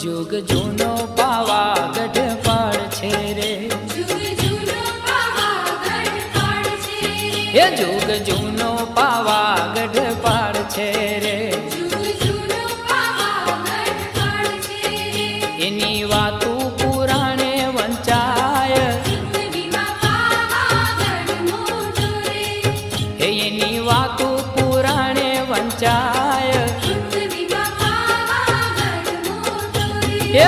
जुग जूनो पावागढ़ पाड़ छे रे, जुग जूनो पावागढ़ पाड़ छे रे, हे जुग जूनो पावागढ़ पाड़ छे रे, जुग जूनो पावागढ़ पाड़ छे रे, एनी वातू पुराणे वंचाय, जिंदगीमां पावागढ़ मोटो रे, हे एनी वातू पुराणे वंचाय, जिंदगीमां पावागढ़ मोटो रे, हे